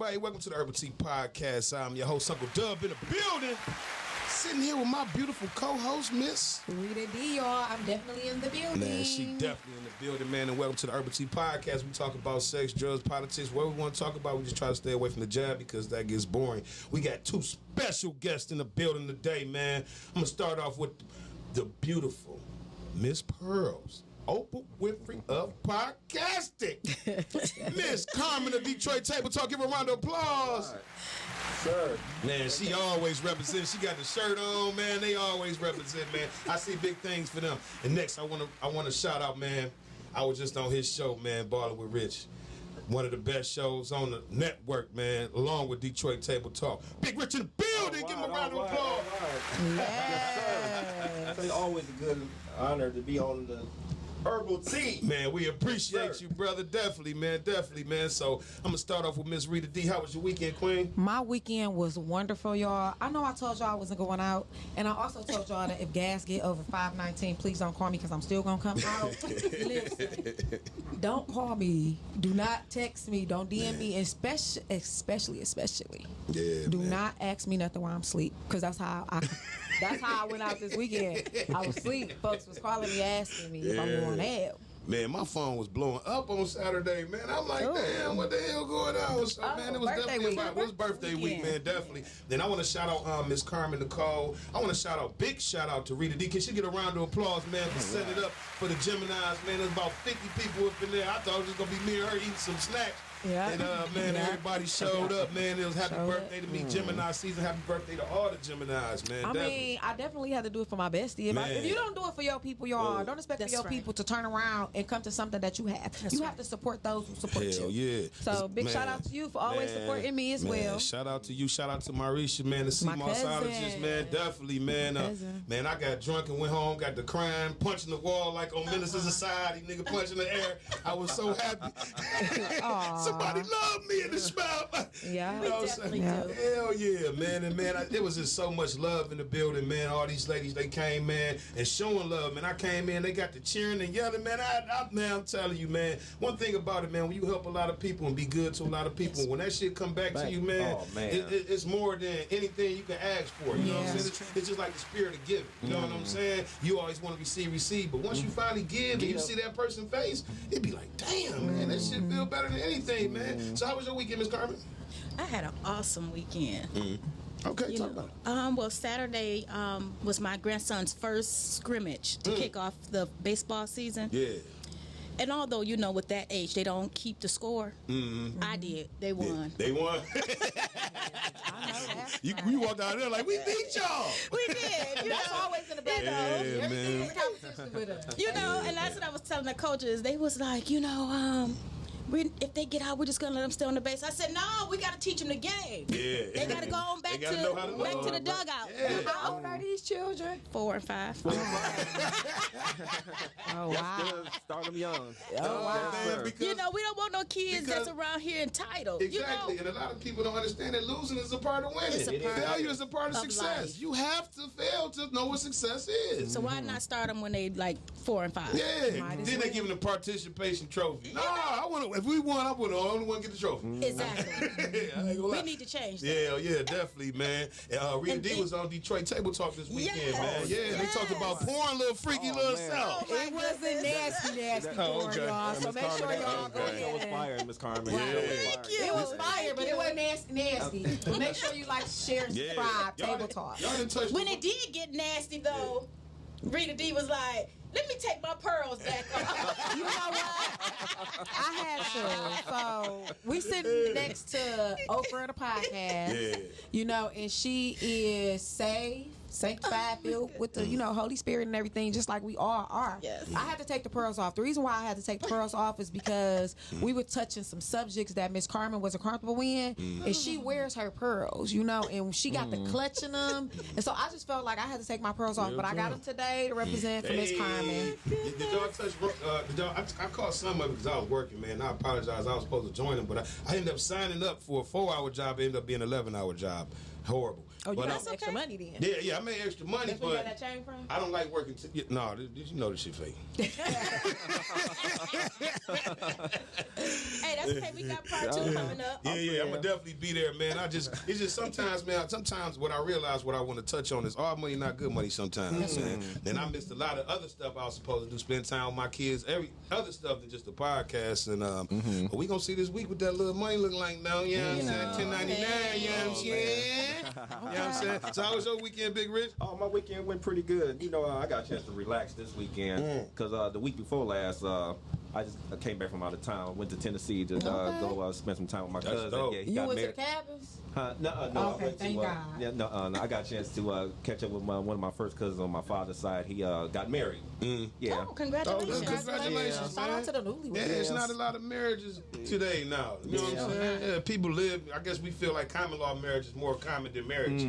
everybody. Welcome to the Urbal Tea PoTcast. I'm your host, Uncle Dub, in the building. Sitting here with my beautiful co-host, Miss Rita D, y'all. I'm definitely in the building. Man, she definitely in the building, man. And welcome to the Urbal Tea PoTcast. We talk about sex, drugs, politics, what we want to talk about. We just try to stay away from the jab because that gets boring. We got two special guests in the building today, man. I'm going to start off with the beautiful Miss Pearls, Oprah Winfrey of podcasting. Miss Carmen of Detroit Table Talk. Give her a round of applause. Right. Sir. Man, she always represents. She got the shirt on, man. They always represent, man. I see big things for them. And next, I want to shout out, man. I was just on his show, man, Ballin' with Rich. One of the best shows on the network, man, along with Detroit Table Talk. Big Rich in the building. Give him a round of applause. Yes, sir. It's always a good honor to be on the Herbal Tea. Man, we appreciate you, brother. Definitely, man. So I'm going to start off with Miss Rita D. How was your weekend, Queen? My weekend was wonderful, y'all. I know I told y'all I wasn't going out. And I also told y'all that if gas get over $5.19, please don't call me because I'm still going to come out. Listen, don't call me. Do not text me. Don't DM me. Especially. Yeah, Do man. not ask me nothing while I'm asleep because that's how I went out this weekend. I was asleep. Folks was calling me, asking me if I'm going out. Man, my phone was blowing up on Saturday, man. I'm like, damn, what the hell going on? So, man, it was definitely about, it was birthday week, man, definitely. Then I want to shout out Miss Carmen Nicole. I want to big shout out to Rita D. Can she get a round of applause, man, for setting it up for the Geminis, man? There's about 50 people up in there. I thought it was just going to be me and her eating some snacks. Yeah. And, man, everybody showed up, man. It was happy birthday to me, Gemini season. Happy birthday to all the Geminis, man. I mean, I definitely had to do it for my bestie. If you don't do it for your people, y'all, don't expect for your people to turn around and come to something that you have. You have to support those who support you. Hell yeah. So, big shout out to you for always supporting me as well. Shout out to you. Shout out to Marisha, man, the CMOSologist, man. Definitely, man. Man, I got drunk and went home, got the crying, punching the wall like on Menace to Society, nigga punching the air. I was so happy. Somebody loved me in the smile. Yeah, you know we definitely do. Hell yeah, man. And man, it was just so much love in the building, man. All these ladies, they came, man, and showing love, man. I came in, they got the cheering and yelling, man. Man, I'm telling you, man. One thing about it, man, when you help a lot of people and be good to a lot of people, when that shit come back to you, man, it's more than anything you can ask for. You know what I'm saying? It's just like the spirit of giving. You know what I'm saying? You always want to receive, but once you finally give and you see that person's face, it'd be like, damn, man, that shit feel better than anything, man. So how was your weekend, Miss Carmen? I had an awesome weekend. Okay, talk about it. Well, Saturday was my grandson's first scrimmage to kick off the baseball season. Yeah. And although, with that age, they don't keep the score, I did. They won. They won? I know that. We walked out there like, we beat y'all. We did. That's always in the back. Yeah, Everything man. is competition with us. And that's what I was telling the coaches. They was like, if they get out, we're just gonna let them stay on the base. I said, no, we gotta teach them the game. Yeah. They gotta go on back to the dugout. Yeah. How old are these children? 4 and 5. Oh wow! Start them young. Oh wow! Man, because, we don't want no kids that's around here entitled. Exactly, and a lot of people don't understand that losing is a part of winning. Failure is a part of success. Life. You have to fail to know what success is. So why not start them when they like 4 and 5? Yeah, then they give them the participation trophy. No, I want to. If we won, I would the only one get the trophy. Exactly. We need to change that. Yeah, definitely, man. Rita D was on Detroit Table Talk this weekend, man. Yeah, they talked about porn, little freaky little self. It wasn't nasty porn, y'all. So make sure y'all go It was ahead. fire, Miss Carmen. It was fire, but it wasn't nasty. Make sure you like, share, and subscribe. Table Talk. Y'all didn't touch When it did get nasty, though, Rita D was like, let me take my pearls back off. You know what? I had to. So we sitting next to Oprah the podcast, and she is saved, sanctified, filled with the Holy Spirit and everything, just like we all are. Yes. I had to take the pearls off. The reason why I had to take the pearls off is because we were touching some subjects that Miss Carmen wasn't comfortable in, and she wears her pearls, and she got the clutch in them, and so I just felt like I had to take my pearls off. But I got them today to represent for Miss Carmen. Did y'all touch? I caught some of it because I was working, man. I apologize. I was supposed to join them, but I ended up signing up for a 4-hour job. It ended up being an 11-hour job. Horrible. Oh, you But, got some extra money then? Yeah, I made extra money, That's where you but got that chain from? I don't like working. Hey, No, you know this shit fake. No, you know this shit fake. Hey, that's okay. We got part 2 coming up. Yeah, I'm gonna definitely be there, man. It's just sometimes, man. Sometimes what I realize, what I want to touch on is all money not good money. Sometimes, man. And I missed a lot of other stuff I was supposed to do, spend time with my kids, every other stuff than just the podcast. And but we gonna see this week what that little money look like now. You know what I'm saying? 1099. You know what I'm saying? You know what I'm saying? So how was your weekend, Big Rich? Oh, my weekend went pretty good. You know, I got a chance to relax this weekend because the week before last, I just came back from out of town, went to Tennessee to go spend some time with my cousin. dope. Yeah, he You got went to married. the cabins? No, Okay, I went thank to, God. Yeah, no, I got a chance to catch up with one of my first cousins on my father's side. He got married. Yeah. Oh, congratulations. Congratulations, Shout man. out to the newlyweds. Yeah, it's not a lot of marriages today now. You know what I'm saying? Yeah, people live. I guess we feel like common law marriage is more common than marriage.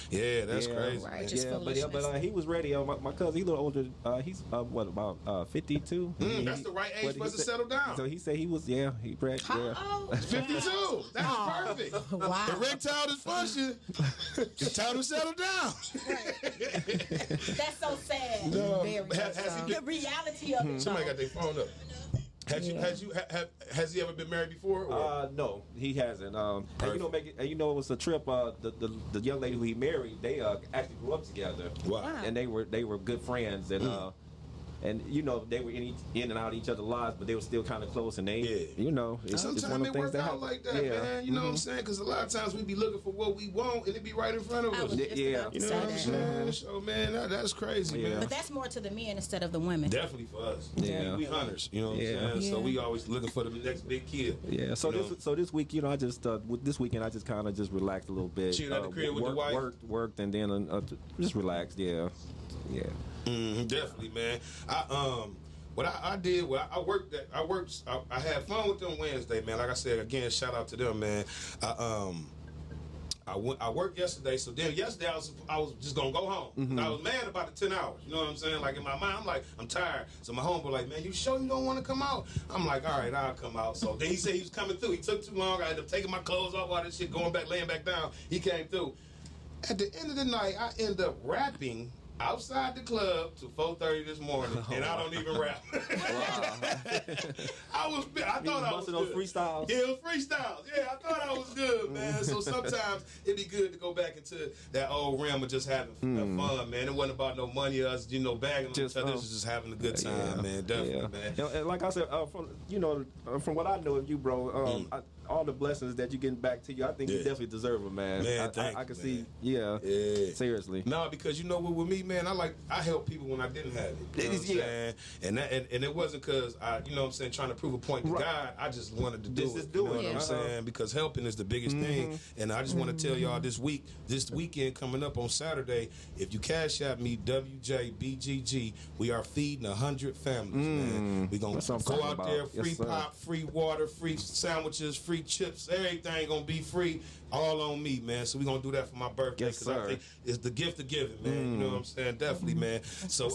Yeah, that's crazy. Right, man. just But he was ready. My cousin, he's a little older. He's about 52. That's the right age for us to settle down. So he said he was he ready. Oh, 52. That's perfect. Wow. Erectile dysfunction. It's time to settle down. that's so sad. No, Very has he The been, reality of it. somebody got their phone up. Has he ever been married before? Or? No, he hasn't. And you know, it was a trip. The young lady who he married, they actually grew up together. Wow. And they were good friends, and you know they were in and out of each other's lives, but they were still kind of close. And they, you know, it's one Sometimes of it the things work that out happen. like that, man. You know what I'm saying? Because a lot of times we be looking for what we want, and it be right in front of I us. was just Yeah. about to You know say what I'm that. saying? So, man, that's crazy, Yeah. man. But that's more to the men instead of the women. Definitely for us. Yeah. We hunters, you know what Yeah. I'm saying? So Yeah. we always looking for the next big kill. Yeah. So You know? this week, you know, I just this weekend I just kind of just relaxed a little bit. Chilled at the crib with the wife? Worked, and then just relaxed. Yeah. Definitely, man. What I did, I had fun with them Wednesday, man. Like I said, again, shout out to them, man. I worked yesterday, so then yesterday I was just gonna go home. I was mad about the 10 hours. You know what I'm saying? Like in my mind, I'm like, I'm tired. So my homeboy like, man, you sure you don't want to come out? I'm like, all right, I'll come out. So then he said he was coming through. He took too long. I ended up taking my clothes off, all this shit, going back, laying back down. He came through. At the end of the night, I end up rapping outside the club till 4:30 this morning, and I don't even rap. I thought I was those good. freestyles. Yeah, it was freestyles. Yeah, I thought I was good, man. So sometimes it'd be good to go back into that old realm of just having fun, man. It wasn't about no money, us, bagging on each other. It was just having a good time, man. Definitely, man. You know, and like I said, from what I know of you, bro, all the blessings that you're getting back to you, I think you definitely deserve them, man. Man, I can man. see, seriously. No, because you know what, with me, man, I helped people when I didn't have it. You know what I'm saying? And it wasn't because I, you know what I'm saying, trying to prove a point to God. I just wanted to do it. You know what I'm saying? Because helping is the biggest thing. And I just want to tell y'all this weekend coming up on Saturday, if you cash out me WJBGG, we are feeding 100 families, man. We're going to go out there, free pop, free water, free sandwiches, free chips, everything gonna be free, all on me, man. So we're gonna do that for my birthday, because I think it's the gift of giving, man. You know what I'm saying? Definitely, man. So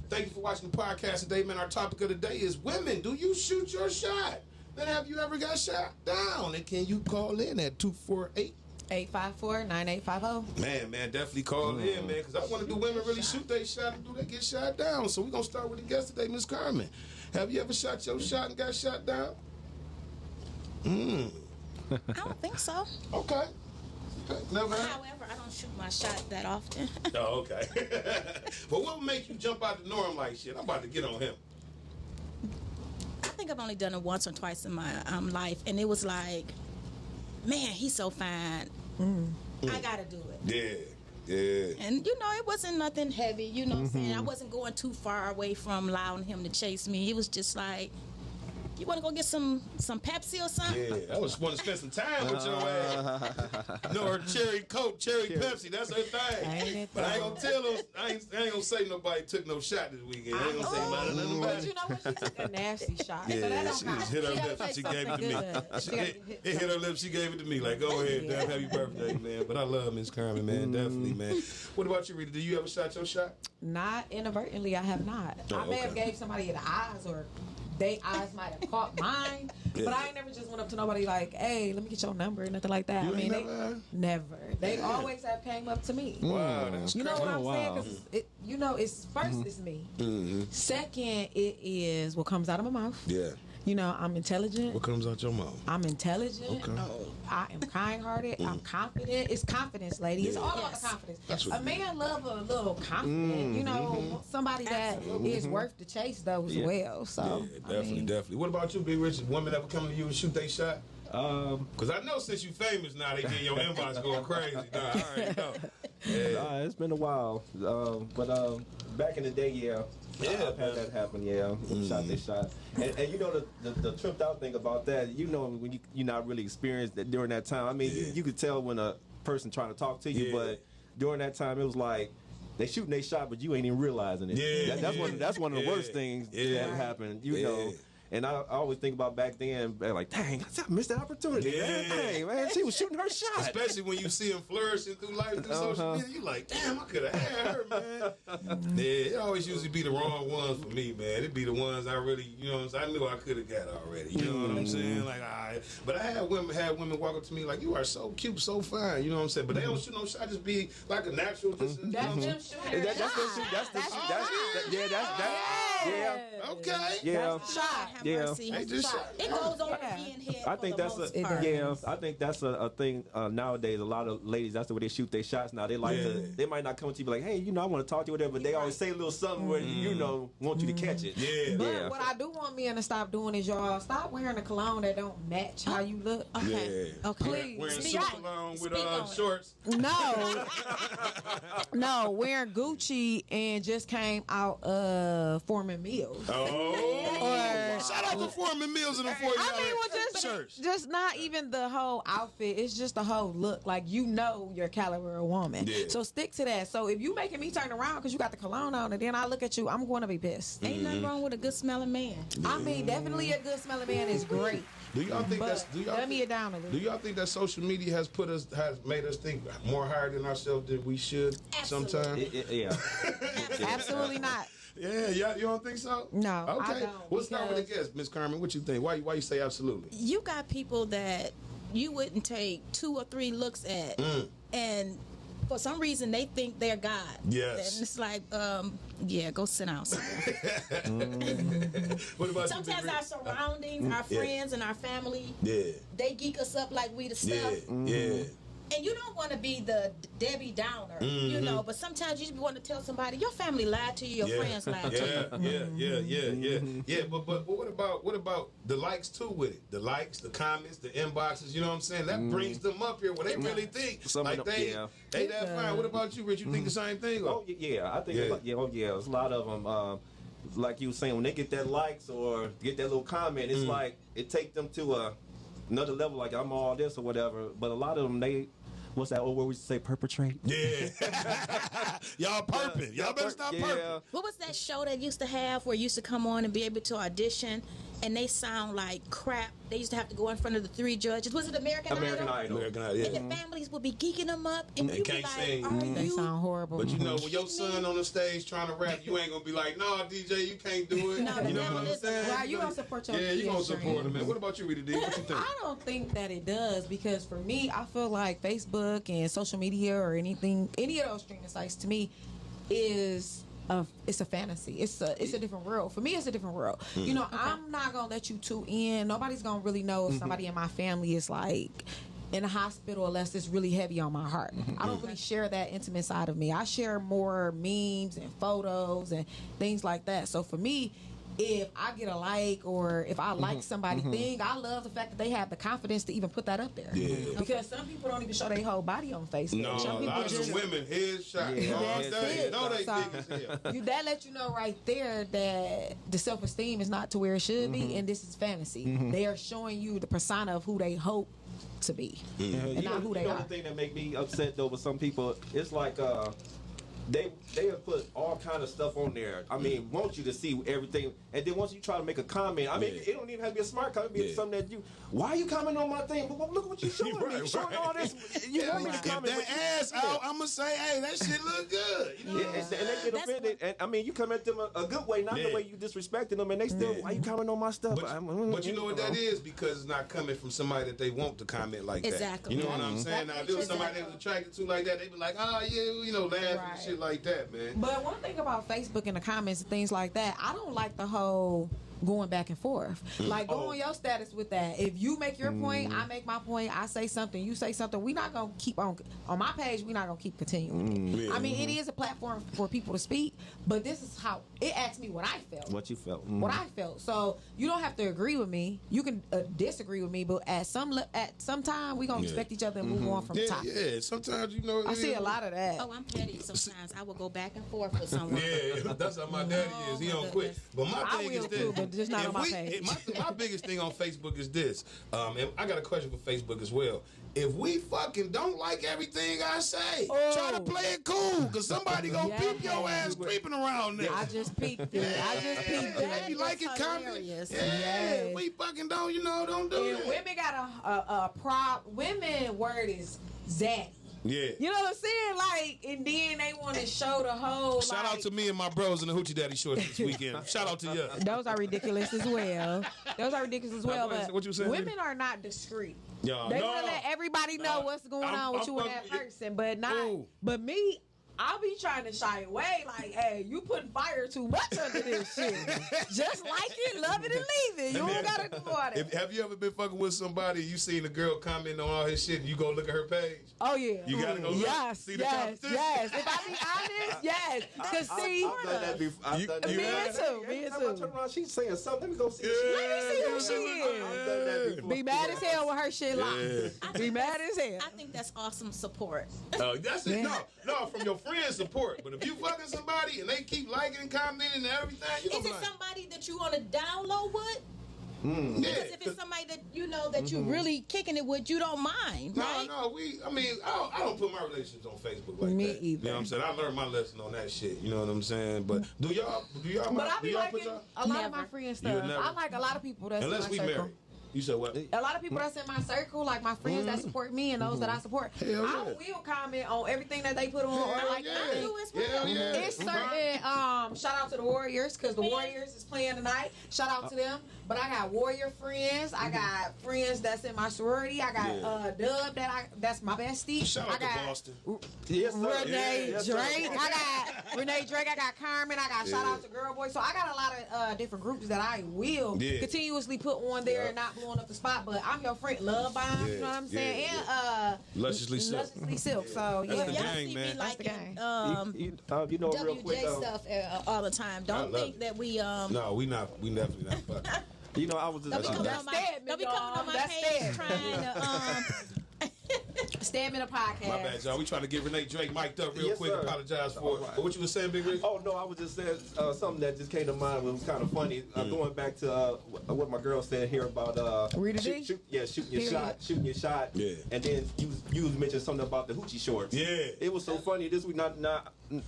thank you for watching the podcast today, man. Our topic of the day is women. Do you shoot your shot? Then have you ever got shot down? And can you call in at 248 854-9850. Man, definitely call in, man, because I want to do women really shoot their shot and do they get shot down. So we're gonna start with the guest today, Miss Carmen. Have you ever shot your shot and got shot down? I don't think so. Okay. Never had? However, I don't shoot my shot that often. Oh, okay. But what would make you jump out the norm like shit? I'm about to get on him. I think I've only done it once or twice in my life, and it was like, man, he's so fine. I gotta do it. Yeah. And it wasn't nothing heavy. You know what I'm saying? I wasn't going too far away from allowing him to chase me. It was just like, you want to go get some Pepsi or something? Yeah, I just want to spend some time with your ass. Her cherry Coke, cherry Pepsi, that's her thing. But I ain't gonna tell them, I ain't gonna say nobody took no shot this weekend. I ain't gonna say about nothing about But you know what? She took a nasty shot. Yeah, so that don't she count. just hit her She gotta lips and take she gave it to me. something good. It hit her lips, she gave it to me. Like, go ahead, damn, happy birthday, man. But I love Miss Carmen, man, definitely, man. What about you, Rita? Do you ever shot your shot? Not inadvertently, I have not. Oh, I may have okay. gave somebody in the eyes or they eyes might have caught mine, but I ain't never just went up to nobody like, hey, let me get your number or nothing like that. You I mean, ain't never. They always have came up to me. Wow, that's You know crazy. what I'm saying? wow. Because it's first it's me. Second, it is what comes out of my mouth. Yeah. You know, I'm intelligent. What comes out your mouth? I'm intelligent. Okay. I am kind-hearted. I'm confident. It's confidence, lady. It's all about the confidence. what A man love a little confident. You know, somebody that is worth the chase though as well. So Yeah, definitely. What about you, Big Rich? Women ever come to you and shoot they shot? Because I know since you famous now, they get your inbox going crazy. Nah, I already know. Yeah. It's been a while, but back in the day, yeah, I've had that happen. Yeah, shot they shot, and you know the tripped out thing about that. You know when you're not really experienced that during that time. I mean, you could tell when a person trying to talk to you, but during that time it was like they shooting they shot, but you ain't even realizing it. Yeah, that's one of the worst things that happened. You know. And I always think about back then, like, dang, I missed that opportunity. Yeah. Man. Dang, man, she was shooting her shot. Especially when you see them flourishing through life through social media, you like, damn, I could have had her, man. Yeah, it always usually be the wrong ones for me, man. It be the ones I really, you know what I'm saying? I knew I could have got already. You know what I'm saying? Like, but I had women walk up to me like, you are so cute, so fine. You know what I'm saying? But they don't shoot no shot. Just be like a natural. Just, you know what I'm saying? Okay. Yeah. Shot. Yeah. Mercy. They just shot. It goes over the head. I think that's I think that's a thing nowadays. A lot of ladies, that's the way they shoot their shots now. They like to. They might not come to you like, hey, you know, I want to talk to you, whatever. But they always say a little something where you know want you to catch it. Yeah. But what I do want men to stop doing is y'all stop wearing a cologne that don't match how you look. Okay. Yeah. Okay. Please. Wearing Speak super on it. long with Speak on it. shorts. No, wearing Gucci and just came out of Foreman Mills. Oh. Shout out to Foreman Mills and the $40 I mean, well, just not even the whole outfit. It's just the whole look. Like, you know your caliber of woman. Yeah. So stick to that. So if you making me turn around because you got the cologne on and then I look at you, I'm going to be pissed. Ain't nothing wrong with a good smelling man. I mean, definitely a good smelling man is great. Do y'all think But that's dummy it down a little. Do y'all think that social media has made us think more higher than ourselves than we should sometimes? Yeah. Absolutely not. Yeah, you don't think so? No, Okay. I don't, We'll start with the because- guest, Miss Carmen. What you think? Why you say absolutely? You got people that you wouldn't take 2 or 3 looks at, and for some reason they think they're God. Yes. And it's like, yeah, go sit down somewhere. What about Sometimes you? our surroundings, our friends, and our family, they geek us up like we the stuff. Yeah. And you don't want to be the Debbie Downer, you know, but sometimes you just want to tell somebody your family lied to you, your friends lied to you. Yeah. But what about the likes too with it? The likes, the comments, the inboxes. You know what I'm saying? That brings them up here where they really think like they that fine. What about you, Rich? You think the same thing? Oh yeah, I think there's a lot of them. Like you were saying, when they get that likes or get that little comment, it's like it take them to another level. Like I'm all this or whatever. But a lot of them, what's that old word we say, perpetrate? Yeah. Y'all perping. Y'all better stop perping. What was that show that used to have where you used to come on and be able to audition and they sound like crap? They used to have to go in front of the 3 judges. Was it American Idol? American Idol, yeah. And the families would be geeking them up and They you'd be can't like, sing. are They you? sound horrible. But you know, when your son on the stage trying to rap, you ain't gonna be like, "No, DJ, you can't do it." No, you know never what I'm listen. saying? Right, you gonna support your Yeah, you gonna kids' support dream. him, man. What about you, Rita D? What you think? I don't think that it does because for me, I feel like Facebook and social media or any of those streaming sites to me is it's a fantasy. It's a different world. For me, it's a different world. You know, I'm not gonna let you two in. Nobody's gonna really know if somebody in my family is like in a hospital unless it's really heavy on my heart. I don't really share that intimate side of me. I share more memes and photos and things like that. So for me, if I get a like or if I like somebody thing, I love the fact that they have the confidence to even put that up there. Yeah. Because some people don't even show their whole body on Facebook. No, some a people lot of just, women headshot. Yeah. all That's day. it. No, they So, think it's hell. that let you know right there that the self-esteem is not to where it should be, and this is fantasy. They are showing you the persona of who they hope to be, and not who they The are. only thing that make me upset though with some people, it's like they have put all kind of stuff on there. I mean, want you to see everything, and then once you try to make a comment, I mean, it don't even have to be a smart comment. It be something that why are you commenting on my thing? But look what you showing me. Showing all this. You want me to comment? If that ass out, I'm gonna say, hey, that shit look good. You know? And they get offended. And I mean, you come at them a good way, not the way you disrespecting them, and they still, why you commenting on my stuff? But you know what that is? Because it's not coming from somebody that they want to comment like that. Exactly. You know what I'm saying? Now, if it was somebody that was attracted to like that, they'd be like, oh, yeah, you know, laughing and shit like that, man. But one thing about Facebook and the comments and things like that, I don't like the whole going back and forth. Like, go on your status with that. If you make your point, I make my point, I say something, you say something, we not going to keep on my page, we not going to keep continuing it. I mean, it is a platform for people to speak, but this is how, it asked me what I felt. What you felt. What I felt. So, you don't have to agree with me. You can disagree with me, but at some time, we going to respect each other and move on from the topic. Yeah, sometimes, you know. I see a lot of that. Oh, I'm petty sometimes. I will go back and forth with someone. Yeah, that's how my daddy is. He don't quit. But my thing is this. Too, but just not on my page. My biggest thing on Facebook is this. And I got a question for Facebook as well. If we fucking don't like everything I say, try to play it cool, because somebody gonna peep your ass creeping around there. I just peeped it. If you like it, comment. Yeah, we fucking don't, don't do it. Women got a women word is zaddy. Yeah. You know what I'm saying? Like, and then they want to show the whole. Shout out to me and my bros in the Hoochie Daddy shorts this weekend. Shout out to you. Those are ridiculous as well. But what you saying, women are not discreet. Yeah, they want to let everybody know what's going on with you and that person, but not. Ooh. But me, I'll be trying to shy away. Like, hey, you putting fire too much under this shit. Just like it, love it, and leave it. You don't gotta do all that. Have you ever been fucking with somebody, you seen a girl comment on all his shit, and you go look at her page? Oh, yeah. You gotta go look, see the competition? Yes. If I be honest, yes. Because see, I've done that before. I've done that me before. too. Every time I turn around, she's saying something. Let me go see. Let me see who she I've done that is. before. Be mad as hell with her shit like. Be mad as hell. I think that's awesome support. That's it. No, from your friends' support. But if you fucking somebody and they keep liking and commenting and everything, you Is it somebody that you want to download with? Because if it's somebody that you know that you really kicking it with, you don't mind, right? No, I don't put my relationships on Facebook like Me that. either. You know what I'm saying? I learned my lesson on that shit. You know what I'm saying? But do y'all? But I be liking a lot of my Never. friends stuff. I like a lot of people that's Unless in we my circle. married. You said what? A lot of people that's in my circle, like my friends that support me and those that I support, I will comment on everything that they put on. Or like it's certain. Shout out to the Warriors because the Warriors is playing tonight. Shout out to them. But I got Warrior friends. I got friends that's in my sorority. I got Dub that's my bestie. Shout out I got to Boston. Yes, sir. Renee Yes, Drake. I got Renee Drake. I got Carmen. I got shout out to Girl Boy. So I got a lot of different groups that I will continuously put on there and not blowing up the spot. But I'm your friend, Love Bomb. You know what I'm saying? And Lusciously Silk. Lusciously Silk. So That's the yeah. gang, man. That's the gang. You know, real quick, WJ stuff all the time. Don't think that we No, we definitely not fucking. You know, I was just. Don't be coming on my page trying to Stamina Podcast. My bad, y'all. We trying to get Renee Drake mic'd up real Yes, quick. sir. Apologize for it. But what you was saying, Big Rick? Oh no, I was just saying something that just came to mind. Was kind of funny. Going back to what my girl said here about Rita D? shooting your shot. Yeah. And then you mentioned something about the hoochie shorts. Yeah. It was so funny. This week, not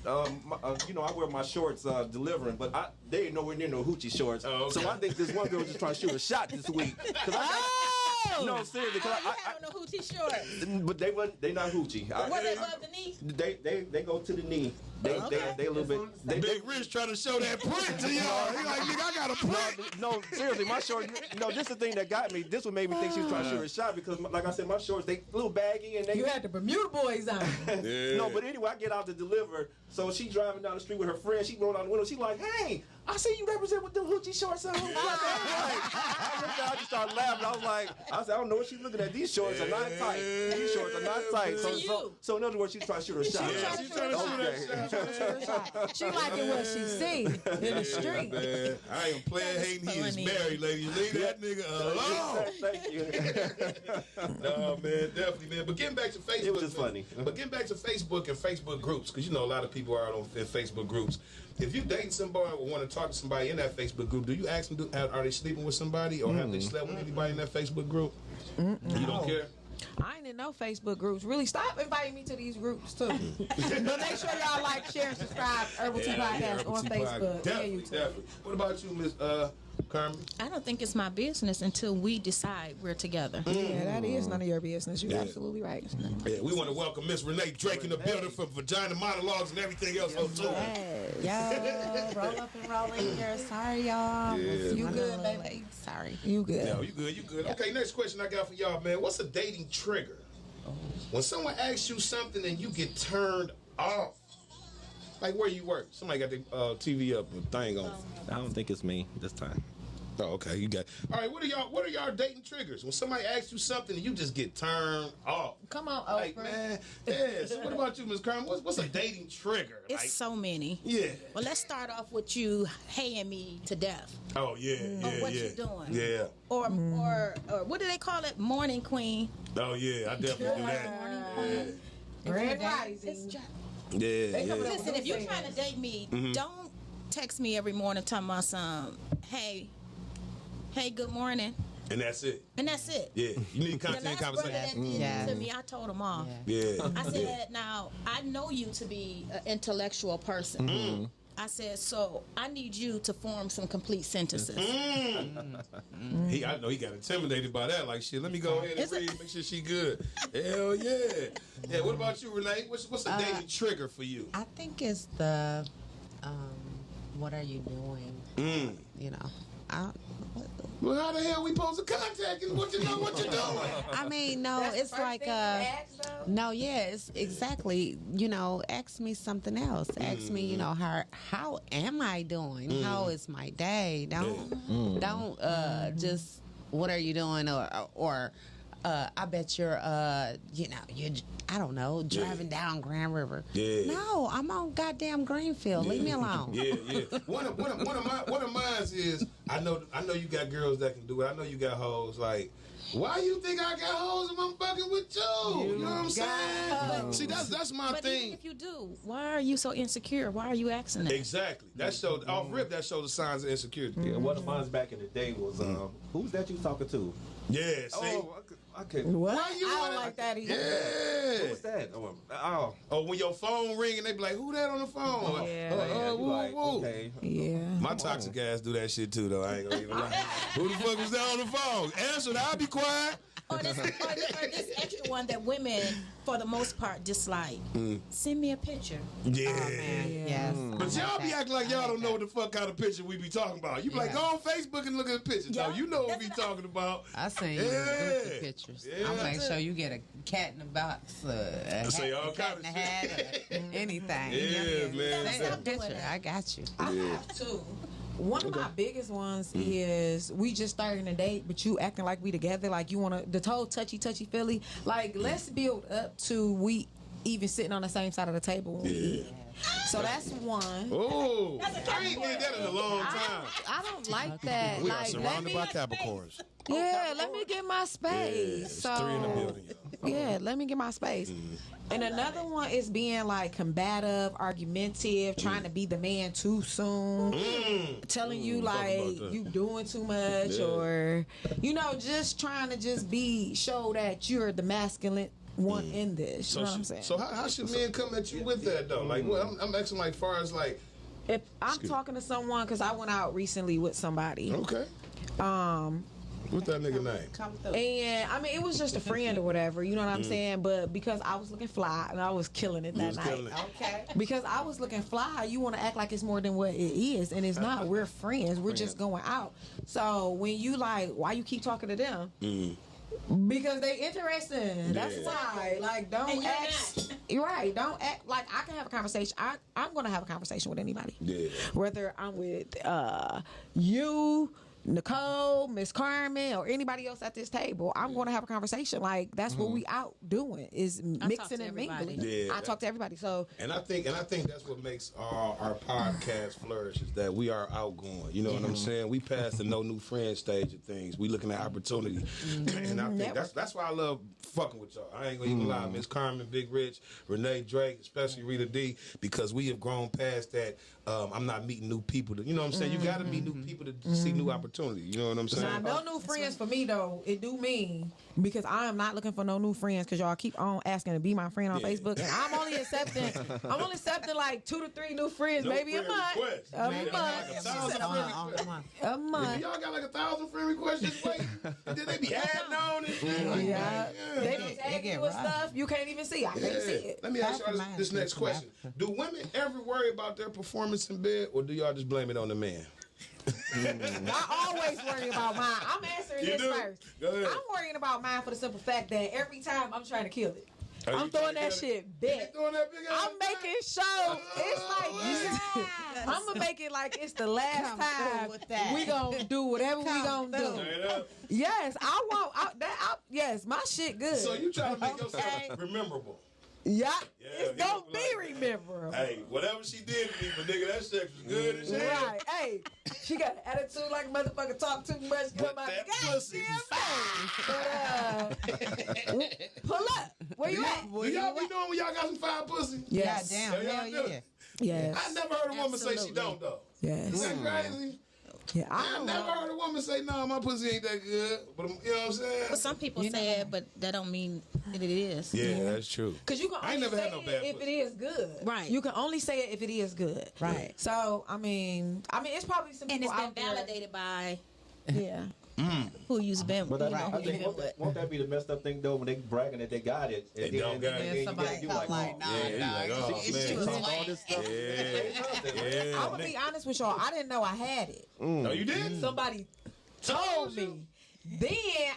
I wear my shorts delivering, but they ain't nowhere near no hoochie shorts. Oh, okay. So I think this one girl was just trying to shoot a shot this week. No, seriously. you had on the hoochie shorts. But they not hoochie. Was they above the knee? They go to the knee. They a little bit. Big Rich trying to show that print to y'all. He like, nigga, I got a print. No, seriously, my shorts. No, this is the thing that got me. This what made me think she was trying to shoot a shot because, like I said, my shorts they a little baggy and they. You had the Bermuda boys on. Yeah. No, but anyway, I get out to deliver. So she driving down the street with her friend. She rolled out the window. She like, hey, I see you represent with them hoochie shorts on. I just started laughing. I said, I don't know what she's looking at. These shorts are not tight. These shorts are not tight. So in other words, she's trying to shoot a shot. Yeah, she's trying to shoot that shot. She liking what she see in the street. Man, I ain't playing hating. He is married, ladies. Leave that nigga alone. Thank you. No, man, definitely, man. But getting back to Facebook. It was just funny. But getting back to Facebook and Facebook groups, because you know a lot of people are in Facebook groups. If you dating somebody or want to talk to somebody in that Facebook group, do you ask them, are they sleeping with somebody or have they slept with anybody in that Facebook group? You don't care? I ain't in no Facebook groups. Really, stop inviting me to these groups too. But make sure y'all like, share, and subscribe. Urbal Tea PoTcast on Facebook. Definitely, definitely. What about you, Miss Carmen? I don't think it's my business until we decide we're together. Yeah, that is none of your business. You're absolutely right. Yeah, we want to welcome Miss Renee Drake in the building for Vagina Monologues and everything else. Yo, roll up and roll in here. Sorry, y'all. Yeah. You good, baby? Sorry. You good? No, you good, you good. Okay, next question I got for y'all, man. What's a dating trigger? When someone asks you something and you get turned off. Like where you work. Somebody got the TV up and thing on. I don't think it's me this time. Oh, okay. You got. All right. What are y'all dating triggers? When somebody asks you something and you just get turned off. Come on, Like, Oprah. man. Yeah. So what about you, Miss Carmen? What's a dating trigger? It's Like, so many. yeah. Well, let's start off with you haying me to death. Oh yeah. Yeah. what yeah. you doing? Yeah. Or what do they call it? Morning queen. Oh yeah. I definitely do that. Morning queen. Grand It's Rising. just, Yeah. listen, if you're trying to date me, don't text me every morning talking about some, hey, good morning. And that's it. And that's it. Yeah. You need The content last brother that conversation. did Yeah. it to me, I told him off. Yeah. I said, now, I know you to be an intellectual person. I said, so I need you to form some complete sentences. I know he got intimidated by that. Like, shit, let me go ahead and read, make sure she good. Hell yeah. Yeah, what about you, Renee? What's a dating trigger for you? I think it's the, what are you doing? You know, Well, how the hell we supposed to contact you? What you know what you're doing? I mean, no, it's like, no, yeah, it's exactly, you know, ask me something else. Ask me, you know, how am I doing? How is my day? Don't just, what are you doing? Or I bet you're, I don't know, driving down Grand River. Yeah. No, I'm on goddamn Greenfield. Leave me alone. Yeah. One of mine is I know you got girls that can do it. I know you got hoes. Like, why you think I got hoes if I'm fucking with you? You know what I'm saying? See, that's my But thing. even if you do, why are you so insecure? Why are you asking that? Exactly. That showed off rip. That showed the signs of insecurity. Yeah, one of mine back in the day was who's that you talking to? Yeah. See. Oh, I could. What? Why you I wanna- don't like that either. Yeah. Who's that? Oh, Oh, when your phone ring and they be like, "Who that on the phone?" Yeah. you Woo, like, woo. okay. Yeah. My toxic ass do that shit too, though. I ain't gonna even lie. Who the fuck was that on the phone? Answer it. I'll be quiet. Or this extra one that women, for the most part, dislike. Send me a picture. Yeah. Yes. But y'all be acting like y'all don't know what the fuck kind of picture we be talking about. You be like, go on Facebook and look at the picture. No, Yeah. you know what we talking about. I seen you Yeah. goofy pictures. Yeah. I'll make sure you get a cat in the box, a say all cat in kind the of hat, or anything. Yeah, man. Send a picture. I got you. I have two. One of my biggest ones is we just starting a date, but you acting like we together, like you want to, the whole touchy feely. Like, let's build up to we even sitting on the same side of the table when we eat. So that's one. Oh, I ain't did that in a long time. I don't like that. We are Like, surrounded by Capricorns. let me get my space. It's so 3 in the building, y'all. yeah, let me get my space. And another one is being like combative, argumentative, trying to be the man too soon, telling you talk like about that. you doing too much, or just trying to show that you're the masculine one in this. You know what I'm saying? So how should men come at you with that though? Like, what I'm asking, like, far as like, if I'm talking to someone, because I went out recently with somebody, okay, what's that nigga name? and I mean it was just a friend or whatever, you know what I'm saying? But because I was looking fly and I was killing it that was night. killing it. Okay. Because I was looking fly, you want to act like it's more than what it is, and it's not. We're friends. We're just going out. So when you like, why you keep talking to them? Because they interesting. That's Yeah. why. Like, don't And you're act. You're right. Don't act like I can have a conversation. I'm going to have a conversation with anybody. Yeah. Whether I'm with you, Nicole, Miss Carmen, or anybody else at this table, I'm going to have a conversation. Like, that's what we out doing, is mixing to and everybody. mingling. Yeah. I talk to everybody. So And I think that's what makes our podcast flourish, is that we are outgoing. You know what I'm saying? We passed the no new friend stage of things. We looking at opportunity, and I think that's why I love fucking with y'all. I ain't gonna even lie, Miss Carmen, Big Rich, Renee Drake, especially Rita D, because we have grown past that. I'm not meeting new people. You know what I'm saying? You got to meet new people to see new opportunities. opportunity. You know what I'm saying? Now, no new friends for me though. It do mean because I am not looking for no new friends because y'all keep on asking to be my friend on Facebook, and I'm only accepting like 2 to 3 new friends, No maybe friend a month. request. A Man, month. like 1,000 friend requests. A month. If y'all got like 1,000 friend requests just wait, and then they be adding on and shit. Like, Yeah. They be They tagging get you with rough. stuff you can't even see. I can't see it. Let me ask y'all Mine this next gets question. Do women ever worry about their performance in bed, or do y'all just blame it on the man? I always worry about mine. I'm answering You this do? first. Go ahead. I'm worrying about mine for the simple fact that every time I'm trying to kill it. Are I'm you throwing trying that to kill shit You big. throwing that big ass I'm making sure it's like I'm gonna make it like it's the last Come through time with that. we gonna do whatever we Come gonna through. do. Straight up. Yes, I want yes, my shit good. So you trying to make yourself Okay. rememberable. yeah, Yeah, it's you gonna look be like that. rememberable. Hey, whatever she did to me, but nigga, that sex was good as hell. Right, hey, she got an attitude like a motherfucker, talk too much, But come out that the pussy goddamn face. But pull up. Where you at? Do y'all be knowing when y'all got some fire pussy? Yes. Goddamn, Yeah, hell y'all do. yeah. Yes. I never heard a woman say she Absolutely. don't though. Yes. Isn't that crazy? Yeah, I don't never know. heard a woman say, "No, my pussy ain't that good." But you know what I'm saying? But some people You know say it, but that don't mean that it is. Yeah, that's true. Cause you can I ain't only never say had no bad it if it pussy. is good. Right. You can only say it if it is good. Right. So I mean, it's probably some And people it's been out there- validated by Yeah. who you've been, But I think with. won't that be the messed up thing though when they bragging that they got it? They don't got it. then you Somebody got- you come like, like, oh, nah, Yeah, you like, oh, it's man. too talk all swag. this stuff. Yeah. I'm gonna be honest with y'all. I didn't know I had it. No, you did? Somebody told me. Then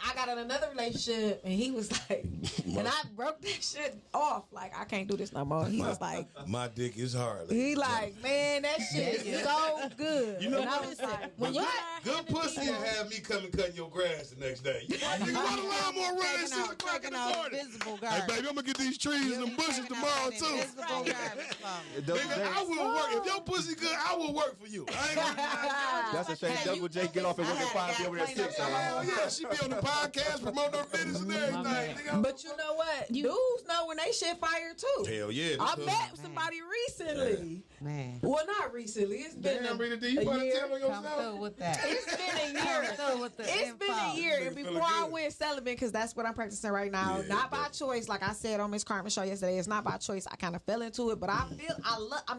I got in another relationship, and he was like, and I broke that shit off. Like, I can't do this no more. He was like, My dick is hard. he like, man, that shit is so good. You know and I what? was like, When you what? are Good having pussy people- and have me come and cut your grass the next day. You want a lawnmower running at 6 o'clock in the morning? Visible Hey, garbage. baby, I'm gonna get these trees and them bushes tomorrow too. Invisible garbage from it. Nigga, I will work. If your pussy good, I will work for you. I ain't gonna That's a shame. Hey, Double you J get off and work at 5 be over there at 6. Hell yeah, she be on the podcast promoting her business and everything. Nigga, But you know what? Dudes know when they shit fire too. hell yeah. I met somebody recently. Man. Well, not recently. It's been Damn, a, Rita D, you a better year. tell on Come yourself. through with that. It's been a year. Come through with the It's been a info. year, and Nigga feeling before I good. went celibate, because that's what I'm practicing right now. Yeah, Not by but- choice, like I said on Miss Carmen's show yesterday. It's not by choice. I kind of fell into it, but I'm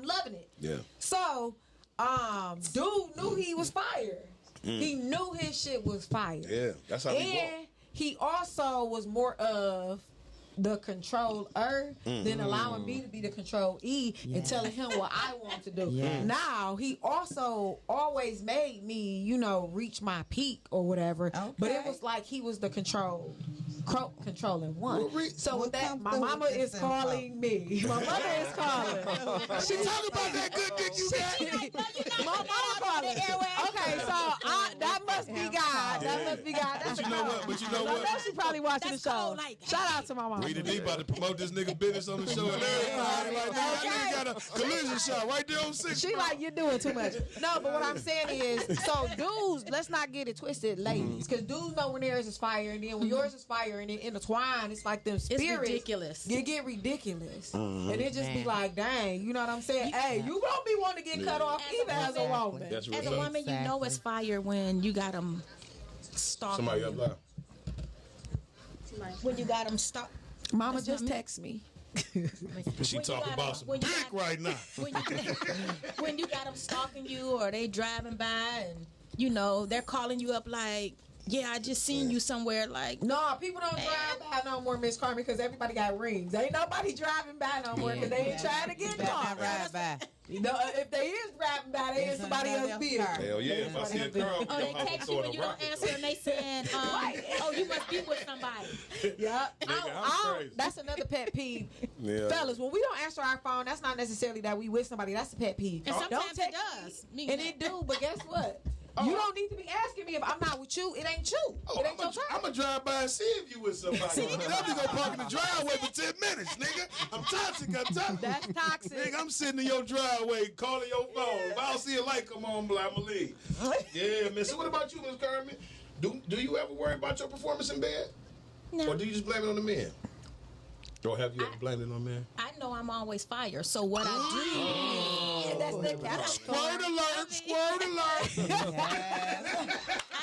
loving it. Yeah. So, dude knew he was fire. He knew his shit was fire. Yeah, that's how we walk. And he also was more of the controller than allowing me to be the control and telling him what I want to do. Yes. Now he also always made me, reach my peak or whatever. But it Okay. was like he was the controlling one. Well, So with that, come my through mama with is this info. calling me. My mother is calling. She talk about that good dick you got. My mama calling. Okay, so that must be God. That must be God. That's But you know what? But you know I what? know she probably watching That's the show. cold, like, Shout out to my mama. Rita D about to promote this nigga business on the show and everything. Like, that nigga got a collision shot right there on 6. She like, you're doing too much. No, but what I'm saying is, so dudes, let's not get it twisted, ladies, because dudes know when theirs is fire, and then when yours is fire, and then intertwined, it's like them spirits. ridiculous. It get ridiculous, and it just be like, dang, you know what I'm saying? Hey, you gonna be wanting to get cut off As a either as a woman. woman. That's As a what's up. woman, you know it's fire when you got them stalking Somebody up you. loud. When you got them stalk. Mama That's just not me. text me. She When you talking got about 'em- some when you dick got- right now. When you got them stalking you or they driving by and they're calling you up like, yeah, I just seen you somewhere, like, No, people don't drive by no more, Miss Carmen, because everybody got rings. Ain't nobody driving by no more because they ain't trying to get Better not caught. ride by. If they is driving by, they in somebody else's vehicle. Hell yeah, if I see a girl, oh, they I'm text you throwing when a you don't rocket. answer and they saying, oh, you must be with somebody. Yeah, Nigga, I'm crazy. that's another pet peeve. Yeah. Fellas, when we don't answer our phone, that's not necessarily that we with somebody. That's a pet peeve. And sometimes Don't it text does. me, and it do, but guess what? You don't need to be asking me if I'm not with you. It ain't you. Oh, It ain't your I'm turn. gonna drive by and see if you with somebody. Let me go park in the driveway for 10 minutes, nigga. I'm toxic. That's toxic. Nigga, I'm sitting in your driveway calling your phone. If I don't see a light come on, I'm gonna leave. Yeah, man. So what about you, Miss Carmen? Do you ever worry about your performance in bed? No. Or do you just blame it on the men? Or have you ever blamed it on men? I know I'm always fire, so what I That's the Squirt alert! Squirt alert! Yes. do,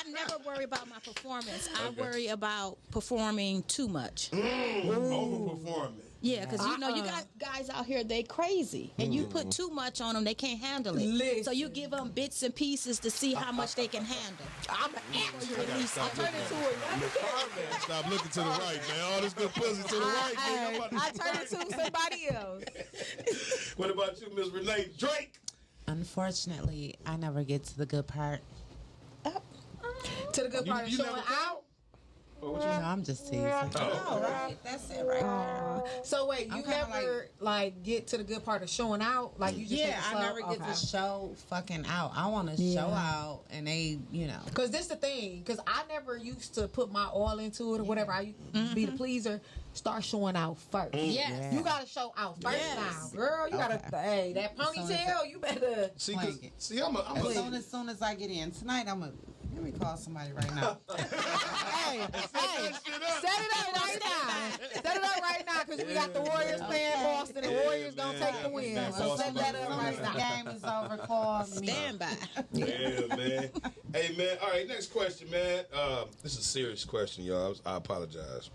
worry about my performance. I worry about performing too much. Overperforming. Yeah, because you know you got guys out here, they crazy, and you put too much on them, they can't handle it. Listen. So you give them bits and pieces to see how much they can handle. I'm an actress. I turn into a Stop looking to the right, man. All this good pussy to the right, man. I turn into somebody else. What about you, Miss Renee Drake? Unfortunately, I never get to the good part. To the good part of You showing never out. No, I'm just teasing. Oh, right. That's it right there. So wait, you I'm kinda never like get to the good part of showing out? Like you just take it I slow? never get Okay. to show fucking out. I want to show out, and they, Cause this the thing, cause I never used to put my all into it or whatever. I be the pleaser. Start showing out first. Yes. You gotta show out first Yes. now, girl. You gotta, hey, that ponytail. You better. See, Swing it. I'm a As soon as I get in tonight, let me call somebody right now. Hey, set it up right now. Set it up right now, cause we got the Warriors playing Boston, and Warriors gonna take the win. So set that up right The now. game is over. Call me. Stand by. Yeah, man. Hey, man. All right, next question, man. This is a serious question, y'all. I apologize.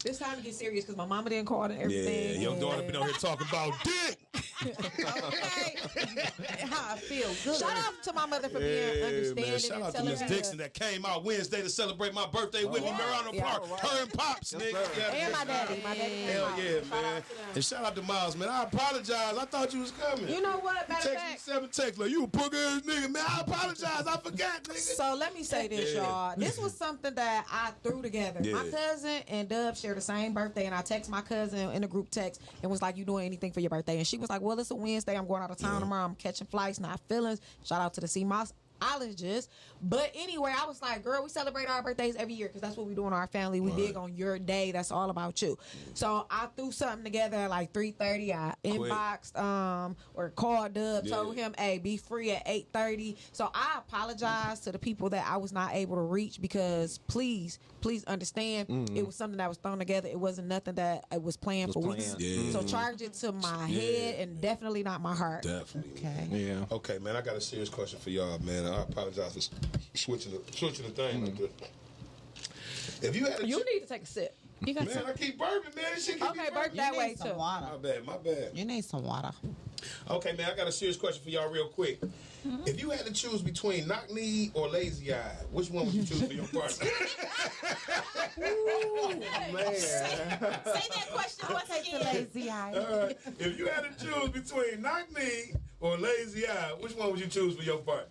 This time to get serious, cause my mama didn't call and Yeah, everything. your daughter been on here talking about dick. Okay. How I feel good. Shout out to my mother for being Yeah, understanding man. Shout and out to telling Miss me Dixon that came out Wednesday to celebrate my birthday with me, Marano Yeah, Park. right. Her and Pops, nigga. Yeah, and my daddy. My daddy. came Hell out. yeah, man. And shout out to Miles, man. I apologize. I thought you was coming. You know what? Matter of Text me fact. 7 text like, you a punk ass nigga, man. I apologize. I forgot, nigga. So let me say this, Yeah. y'all. This was something that I threw together. Yeah. My cousin and Dub share the same birthday, and I text my cousin in a group text and was like, "You doing anything for your birthday?" And she was like, "Well, it's a Wednesday. I'm going out of town tomorrow. I'm catching flights, not feelings." Shout out to the Seamologist. But anyway, I was like, girl, we celebrate our birthdays every year because that's what we do in our family. We big on your day. That's all about you. So I threw something together at like 3:30. I inboxed or called Dub, told him, hey, be free at 8:30. So I apologize to the people that I was not able to reach because please understand it was something that was thrown together. It wasn't nothing that I was planned for weeks. Yeah. So charge it to my head and definitely not my heart. Definitely. Okay. Yeah. Okay, man, I got a serious question for y'all, man. I apologize for switching the thing like this. If you had a You need to take a sip. You got man, I keep burping, man. This shit keep Okay, me burp burping. that You way need some too. water. My bad. You need some water. Okay, man, I got a serious question for y'all real quick. If you had to choose between knock knee or lazy eye, which one would you choose for your partner? Say that question once again. Lazy eye. All right. If you had to choose between knock knee or lazy eye, which one would you choose for your partner?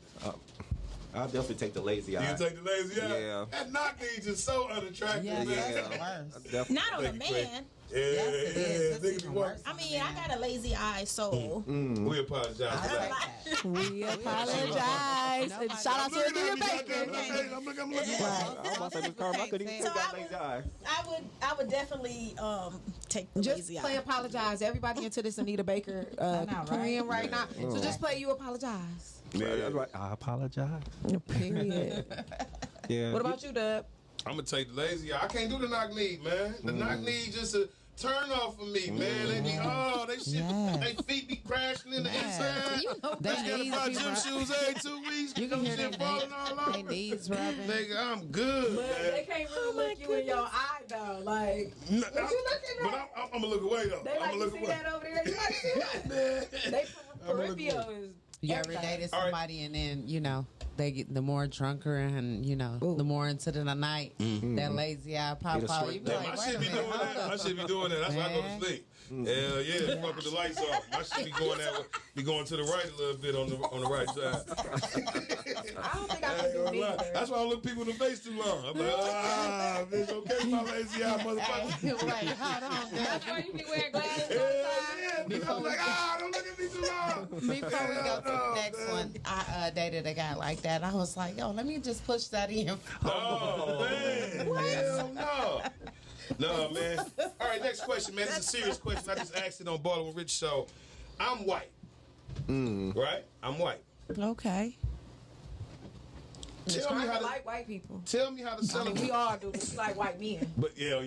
I'll definitely take the lazy eye. You take the lazy eye? Yeah. That knock knee just so unattractive, Yeah, man. that's the I worst. definitely. Not on a man. Yeah, Yes, it is. That's niggas even be worse. I mean, I got a lazy eye, so We apologize for that. We apologize. And shout out to Anita Baker. I'm looking. I was about to say, Miss Carmen, I couldn't even So take that I lazy eye. I would definitely take the Just lazy play eye. apologize. Everybody into this Anita Baker know, right? Korean right now. So just play you apologize. Yeah, that's right. I apologize. Period. Yeah. What about you, Dub? I'm gonna take the lazy eye. I can't do the knock knee, man. The knock knee just a turn off for me, man. They be they shit, Yeah. they feet be crashing in the inside. You know, They Gotta knees buy be gym rub- shoes every 2 weeks. You can hear shit them falling all they over. knees rubbing. Nigga, I'm good, But man. they can't really look you in your eye though. Like, No, what you looking But at? I'm gonna look away though. They I'm like gonna you look see away. that over there. You like see that? Man. They I'm gonna look peripheral away. is. You ever everything. dated All right. somebody and then, they get the more drunker and, the more into the night, that lazy eye pop Get a out. straight You be Yeah, like, my wait shit a be minute, doing hold that. up. My shit be doing that. That's why I go to Man. sleep. Hell yeah, fuck with the lights off. My shit be going that way. Be going to the right a little bit on the right side. I don't think I I can ain't do gonna lie. neither. That's why I don't look people in the face too long. I'm like, bitch, okay, my lazy eye, motherfucker. Wait, hold on. That's why you be wearing glasses Hell sometimes. yeah, bitch. I'm like, don't look at me too long. Before we go to Hell the next no, one, I dated a guy like that. I was like, yo, let me just push that in. Oh, man. Hell no. No, man. All right, next question, man. This is a serious question. I just asked it on Ballin' with Rich Show. I'm white. Right? I'm white. Okay. Tell me I how to like white people. tell me how to I mean, celebrate. we all do. It's like white men. But yeah.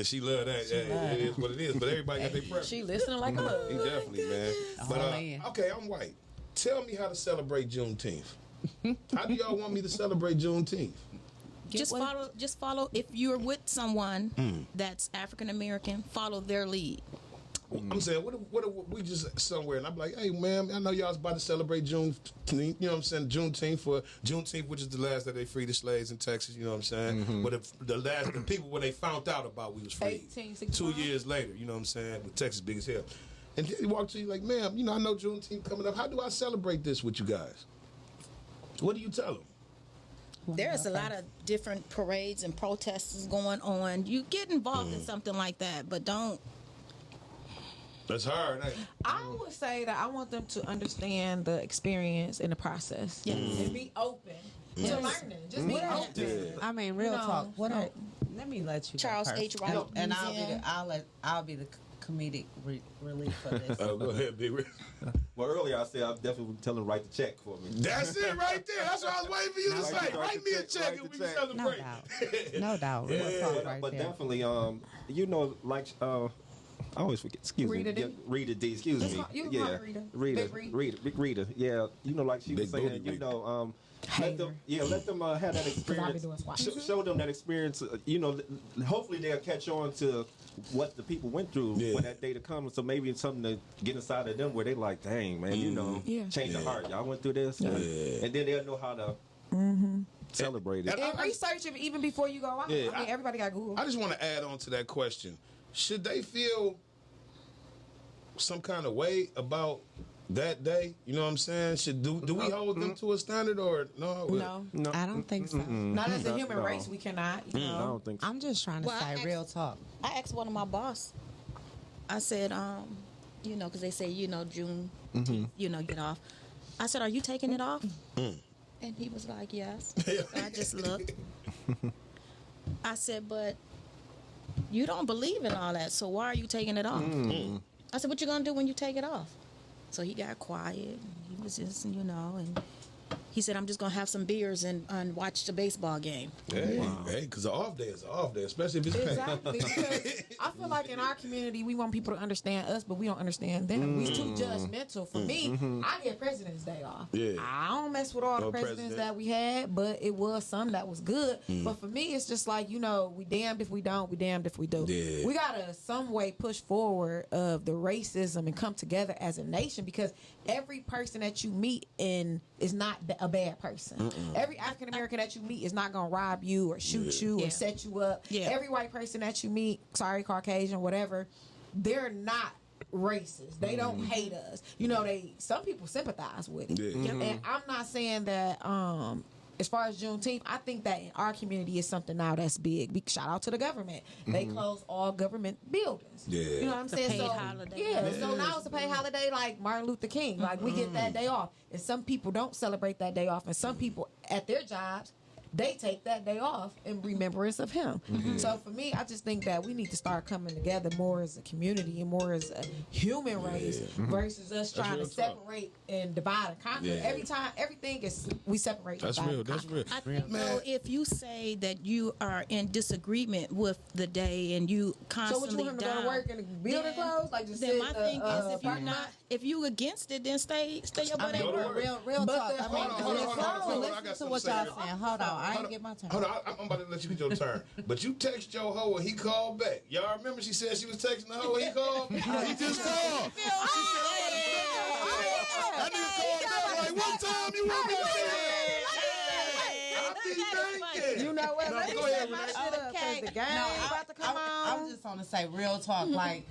She love that. Yeah, it is what it is. But everybody got their preference. She listening like a He definitely, man. But man. okay, I'm white. Tell me how to celebrate Juneteenth. How do y'all want me to celebrate Juneteenth? Just follow. If you're with someone that's African American, follow their lead. I'm saying, what if we just somewhere, and I'm like, hey, man, I know y'all's about to celebrate Juneteenth, you know what I'm saying, Juneteenth, which is the last that they freed the slaves in Texas, you know what I'm saying? But the people, when they found out about we was free, 2 years later, you know what I'm saying, with Texas big as hell. And he walked to you like, ma'am, you know, I know Juneteenth coming up. How do I celebrate this with you guys? What do you tell them? There's a lot of different parades and protests going on. You get involved in something like that, but don't. That's hard. I would say that I want them to understand the experience and the process. Yes. And be open to learning. Just be open. Yeah. I mean, real talk. Let me let you Charles go first. H. Wright and Museum. I'll be the comedic relief for this. Oh, go ahead, Big Rick. Well, earlier I said I definitely would tell him to write the check for me. That's it right there. That's what I was waiting for you to say. Write me a check and we can celebrate. No doubt. Real talk right But there. definitely, you know, like I always forget. Excuse Rita me. D? Yeah, Rita D. Excuse me. You can Yeah, call her Rita. Big Rita. Yeah, you know, like she was Big saying, booty you know, let them have that experience. doing swatches. Show them that experience. You know, hopefully they'll catch on to what the people went through when that day to come. So maybe it's something to get inside of them where they like, dang man, you know, change the heart. Y'all went through this, and then they'll know how to celebrate it. And research it even before you go out. Yeah, I mean, everybody got Google. I just want to add on to that question. Should they feel some kind of way about that day? You know what I'm saying? Do we hold them to a standard or no? No. I don't think so. Not as a human race, we cannot. You know? I don't think so. I'm just trying to say real talk. I asked one of my boss. I said, you know, because they say, you know, June, you know, get off. I said, are you taking it off? And he was like, yes. So I just looked. I said, but you don't believe in all that, so why are you taking it off? I said, what you gonna do when you take it off? So he got quiet. He was just, you know, and he said, I'm just gonna have some beers and watch the baseball game. Hey, because an off day is an off day, especially if it's paid. Exactly. Because I feel like in our community, we want people to understand us, but we don't understand them. We too judgmental. For me, I get President's Day off. Yeah. I don't mess with all the presidents that we had, but it was some that was good. But for me, it's just like, you know, we damned if we don't, we damned if we do. Yeah. We gotta some way push forward of the racism and come together as a nation, because every person that you meet is not a bad person. Every African American that you meet is not gonna rob you or shoot you or set you up. Every white person that you meet, Caucasian, whatever, they're not racist. They don't hate us. You know, some people sympathize with it. And I'm not saying that as far as Juneteenth, I think that in our community is something now that's big. Shout out to the government. They close all government buildings. You know what I'm saying? Paid holiday. So now it's a paid holiday like Martin Luther King. Like we get that day off. And some people don't celebrate that day off. And some people at their jobs, they take that day off in remembrance of him. So for me, I just think that we need to start coming together more as a community and more as a human race versus us trying to separate and divide and conquer. Every time, everything is we separate. That's real. That's real. I think though, if you say that you are in disagreement with the day and you constantly so what you want him to go to work in the building clothes? Like just then my thing is if you against it, then stay your butt at work. Real talk. I mean, hold on. listen to what y'all saying. Hold on. I ain't get my turn. Hold on, I'm about to let you get your turn. But you text your hoe and he called back. Y'all remember she said she was texting the hoe and he called? He just called. She said, that nigga called back like, what time you want me to say? You know what? Let me go set ahead, my Renee. shit up because the game about to come on. I'm just gonna say real talk. Like,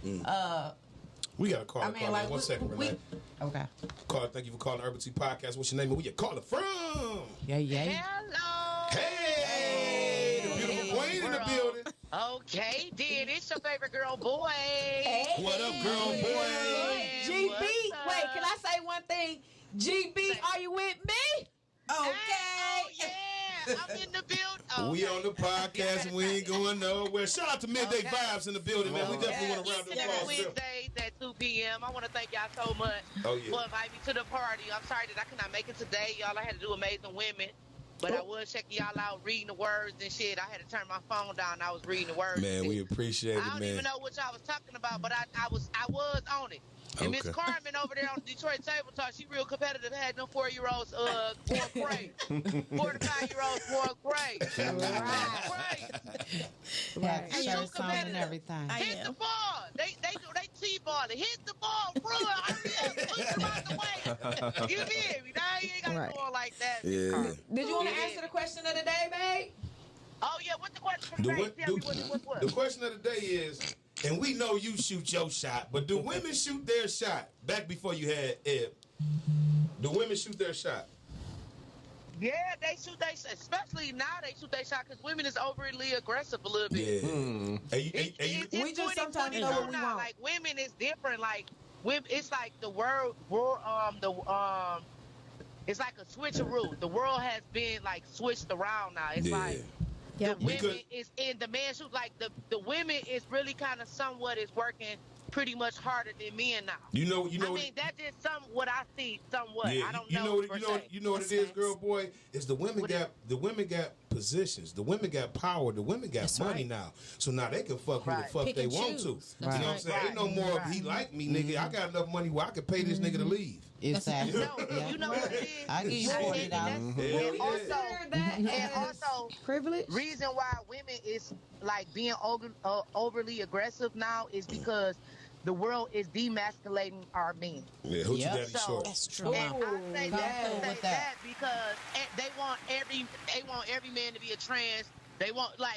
We got a call. I mean, like, 1 second, Renee. Okay. Caller, thank you for calling Urbal Tea PoTcast. What's your name and where you calling from? Yeah. Hello. Hey, the beautiful queen in the building. Okay, then it's your favorite girl, boy. What up, girl, boy? GB, What's wait, up? can I say one thing? GB, are you with me? Okay. Oh, yeah, I'm in the building. We on the podcast and we ain't going nowhere. Shout out to Midday Vibes in the building, man. We definitely want to round the Every applause. Wednesdays at 2 p.m. I want to thank y'all so much for inviting me to the party. I'm sorry that I could not make it today. Y'all, I had to do Amazing Women. But I was checking y'all out, reading the words and shit. I had to turn my phone down. I was reading the words. Man, and we shit. appreciate it, I don't man. even know what y'all was talking about, but I was on it. And Miss Carmen over there on Detroit Table Talk, she real competitive. Had them 4-year-olds going crazy. 4 to 5-year-olds going crazy. Right. She's Shirts on competitive. and everything. Hit the ball. They T-ball it. Hit the ball, run. Push them out the way. You feel me? Now you ain't got to go on like that. Yeah. Did you want to answer the question of the day, babe? Oh, yeah. What's the question for the day? Tell me what. The question of the day is, and we know you shoot your shot, but do women shoot their shot? Back before you had Ed, do women shoot their shot? Yeah, they shoot their shot. Especially now they shoot their shot because women is overly aggressive a little bit. Yeah. We just sometimes know what we want. Like, women is different. Like, women, it's like the world, it's like a switcheroo. The world has been, like, switched around now. It's like... The women is in the man shoot like the women is really kind of somewhat is working pretty much harder than men now. I mean that's just what I see somewhat. Yeah, I don't know. You know what it is, girl, boy. Is the women got positions. The women got power. The women got money now. So now they can fuck who the fuck they want to. You know what I'm saying? Ain't no more he like me, nigga. I got enough money where I can pay this nigga to leave. Exactly. You know what it is? I give you $40. And also, privilege. Reason why women is like being overly aggressive now is because the world is demasculating our men. Yeah, hoochie daddy short. That's true. And I say that because they want every man to be a trans. They want why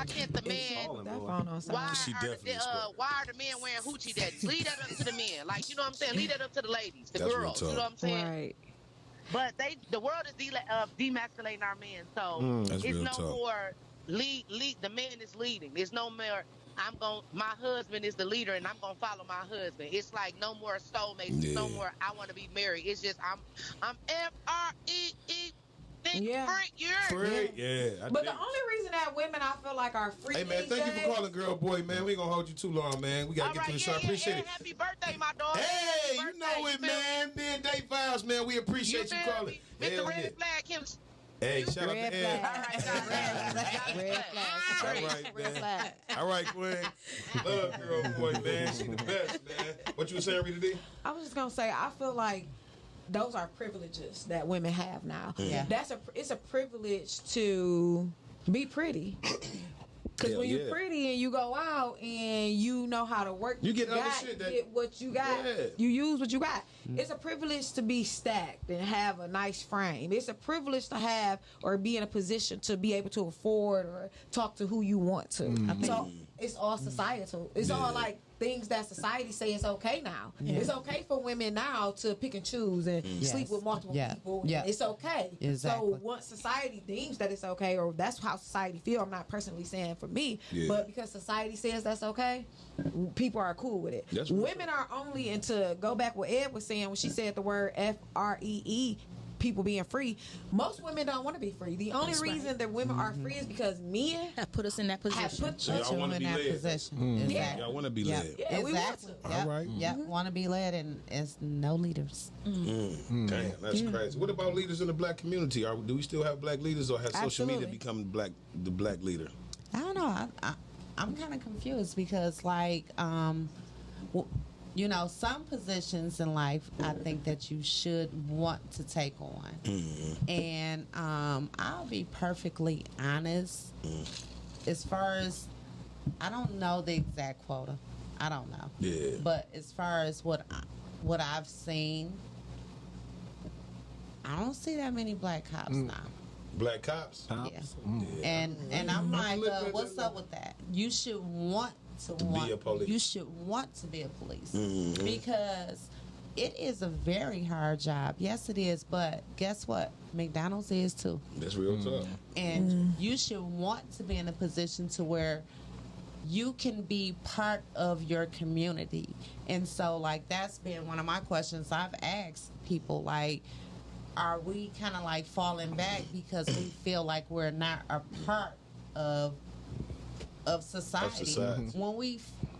can't the man? Why are the men wearing hoochie daddies? Leave that up to the men. Like, you know what I'm saying? Leave that up to the ladies, the girls. You know what I'm saying? Right. But the world is demasculating our men, so it's no more lead. The man is leading. There's no more. My husband is the leader, and I'm gonna follow my husband. It's like no more soulmates. Yeah. No more. I want to be married. It's just I'm FREE. Freak, yeah. But the only reason that women I feel like are free. Hey man, thank you for calling, girl, boy, man. We ain't gonna hold you too long, man. We gotta get to the show. Appreciate it. Happy birthday, my dog. Hey, you know it, man. Being Day Files, man. We appreciate you calling. Mr. Red Flag, him. Hey, shout out to Ed. Red flag. All right, Quinn. Love girl, boy, man. She the best, man. What you were saying, Rita D? I was just gonna say, I feel like those are privileges that women have now. Yeah. It's a privilege to be pretty. Because when you're pretty and you go out and you know how to work, you get other shit that get what you got. Yeah. You use what you got. It's a privilege to be stacked and have a nice frame. It's a privilege to have or be in a position to be able to afford or talk to who you want to. So it's all societal. It's all like things that society say is okay now. Yeah. It's okay for women now to pick and choose and sleep with multiple people. Yeah. It's okay. Exactly. So once society deems that it's okay, or that's how society feel, I'm not personally saying for me, but because society says that's okay, people are cool with it. Women are only into, go back what Ed was saying when she said the word FREE, people being free. Most women don't want to be free. The only reason that women are free is because men have put us in that position. Put you in that position. Y'all want to be led. Yeah, we want to. All right. Yeah, want to be led, and it's no leaders. Damn, that's crazy. What about leaders in the black community? Do we still have black leaders, or has social media become the black leader? I don't know. I'm kind of confused because, like, you know, some positions in life I think that you should want to take on. And I'll be perfectly honest. As far as, I don't know the exact quota. I don't know. Yeah. But as far as what I've seen, I don't see that many black cops now. Black cops? Yeah. And I'm like, what's up with that? You should want to be a police. You should want to be a police because it is a very hard job. Yes, it is. But guess what? McDonald's is too. That's real tough. And you should want to be in a position to where you can be part of your community. And so, like, that's been one of my questions I've asked people. Like, are we kind of like falling back because we feel like we're not a part of society. When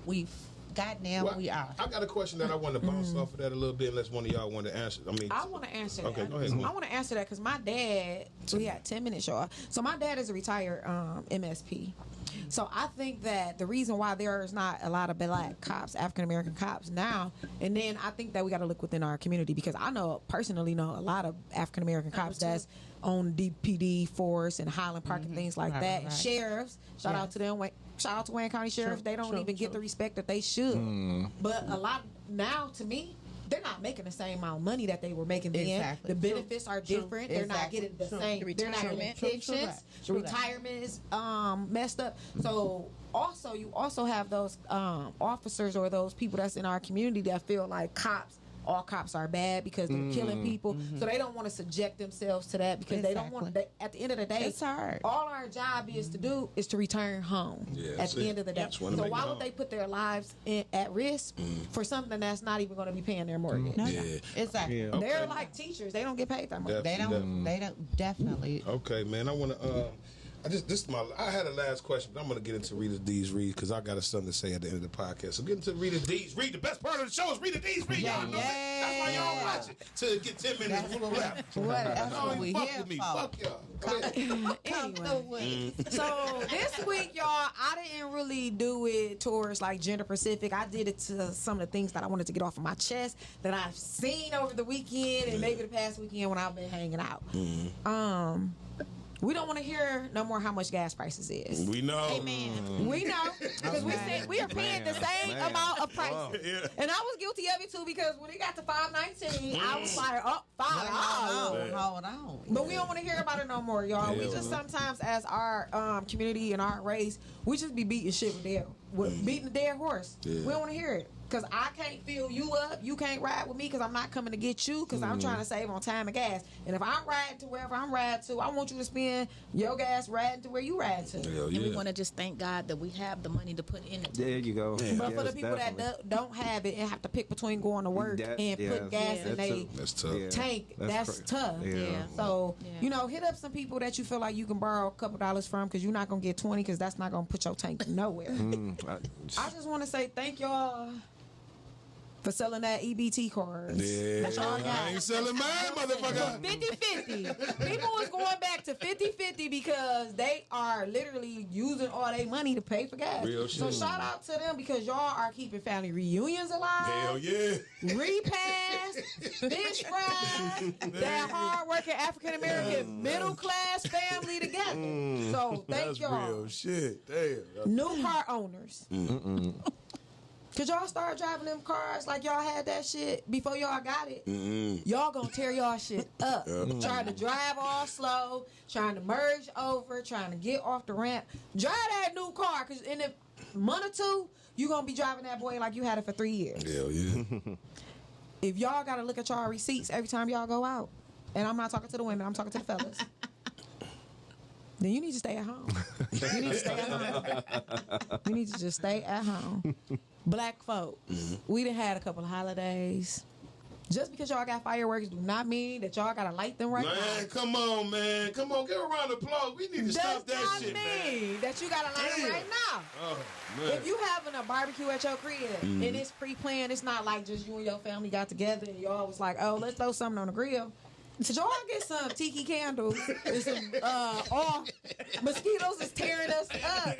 we goddamn we are. I got a question that I want to bounce off of that a little bit, unless one of y'all want to answer. I want to answer okay, that. go ahead. I want to answer that because my dad, we had 10 minutes, y'all. So my dad is a retired MSP. So I think that the reason why there is not a lot of black cops, African American cops now, and then I think that we got to look within our community, because I personally know a lot of African American cops that's on DPD force and Highland Park and things like that. And sheriffs, shout out to them. Shout out to Wayne County Sheriff. They don't even get the respect that they should. But a lot now, to me, they're not making the same amount of money that they were making then. Exactly. The benefits are different. They're not getting the same. They're not getting pensions. The retirement is messed up. So you also have those officers or those people that's in our community that feel like all cops are bad because they're killing people. So they don't want to subject themselves to that because they don't want. At the end of the day, it's hard. All our job is to do is to return home. At the end of the day, so why would they put their lives at risk for something that's not even going to be paying their mortgage? Exactly. Yeah. They're like teachers; they don't get paid that much. They don't definitely. Okay, man. I want to. I had a last question, but I'm going to get into Rita D's read because I got something to say at the end of the podcast. So get into Rita D's read. The best part of the show is Rita D's read. Y'all know that. That's why y'all watch it to get 10 minutes. That's what we fuck here with me. for. Fuck y'all. Anyway, so this week, y'all, I didn't really do it towards like gender specific. I did it to some of the things that I wanted to get off of my chest that I've seen over the weekend and maybe the past weekend when I've been hanging out. We don't want to hear no more how much gas prices is. We know. Amen. We know because we said we are paying the same amount of prices, and I was guilty of it too because when it got to $5.19, I was like, "Oh, $5." Hold on. But we don't want to hear about it no more, y'all. We just sometimes, as our community and our race, we just be beating shit with beating the dead horse. We don't want to hear it. Because I can't fill you up. You can't ride with me because I'm not coming to get you because I'm trying to save on time and gas. And if I'm riding to wherever I'm riding to, I want you to spend your gas riding to where you ride to. And we want to just thank God that we have the money to put in it. There you go. But for the people that don't have it and have to pick between going to work and put gas in their tank, that's tough. Yeah. So, hit up some people that you feel like you can borrow a couple dollars from because you're not going to get 20 because that's not going to put your tank nowhere. I just want to say thank y'all for selling that EBT cards. That's all I got. I ain't selling mine, motherfucker. 50-50. People was going back to 50-50 because they are literally using all their money to pay for gas. Real shit. So shout out to them because y'all are keeping family reunions alive. Hell yeah. Repast, fish fries, that hard-working African-American middle-class family together. So thank y'all. Real shit. Damn. New car owners. Could y'all start driving them cars like y'all had that shit before y'all got it? Y'all gonna tear y'all shit up. Trying to drive all slow, trying to merge over, trying to get off the ramp. Drive that new car, because in a month or two, you gonna be driving that boy like you had it for 3 years. Hell yeah. If y'all gotta look at y'all receipts every time y'all go out, and I'm not talking to the women, I'm talking to the fellas, then you need to stay at home. You need to stay at home. You need to just stay at home. Black folk, we done had a couple of holidays. Just because y'all got fireworks do not mean that y'all gotta light them right now. Man, come on, man. Come on, give a round of applause. We need to stop that shit, man. Does not mean that you gotta light them right now. Oh, man. If you having a barbecue at your crib and it's pre-planned, it's not like just you and your family got together and y'all was like, oh, let's throw something on the grill. Did y'all get some tiki candles and some mosquitoes is tearing us up?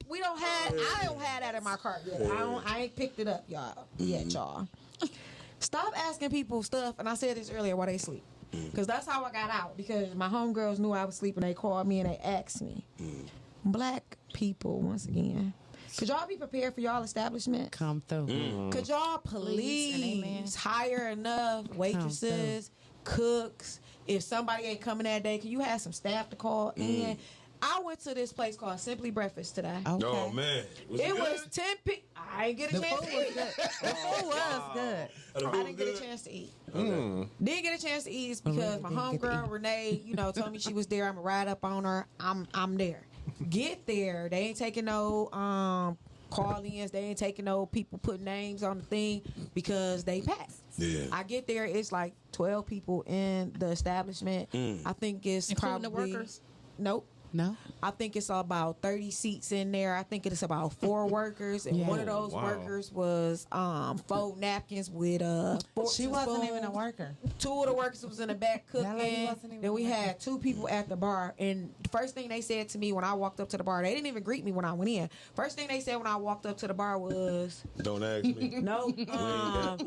We don't have. I don't have that in my cart yet. I ain't picked it up, y'all. Stop asking people stuff, and I said this earlier, while they sleep, because that's how I got out. Because my homegirls knew I was sleeping. They called me and they asked me. Black people, once again, could y'all be prepared for y'all establishment? Come through. Could y'all please hire enough waitresses, cooks? If somebody ain't coming that day, can you have some staff to call in? I went to this place called Simply Breakfast today. Okay. Oh, man. It was 10 people. I ain't get a chance to eat. The food was good. I didn't get a chance to eat. Didn't get a chance to eat because my homegirl Renee, told me she was there. I'm gonna ride up on her. I'm there. Get there. They ain't taking no call-ins. They ain't taking no people putting names on the thing because they packed. Yeah. I get there. It's like 12 people in the establishment. I think it's including probably the workers. Nope. No. I think it's about 30 seats in there. I think it's about 4 workers, and one of those workers was fold napkins with forks. She and wasn't spoons. even a worker. 2 of the workers was in the back That lady cooking. wasn't even Then we a worker. had 2 people at the bar, and the first thing they said to me when I walked up to the bar, they didn't even greet me when I went in. First thing they said when I walked up to the bar was, Don't ask me. no.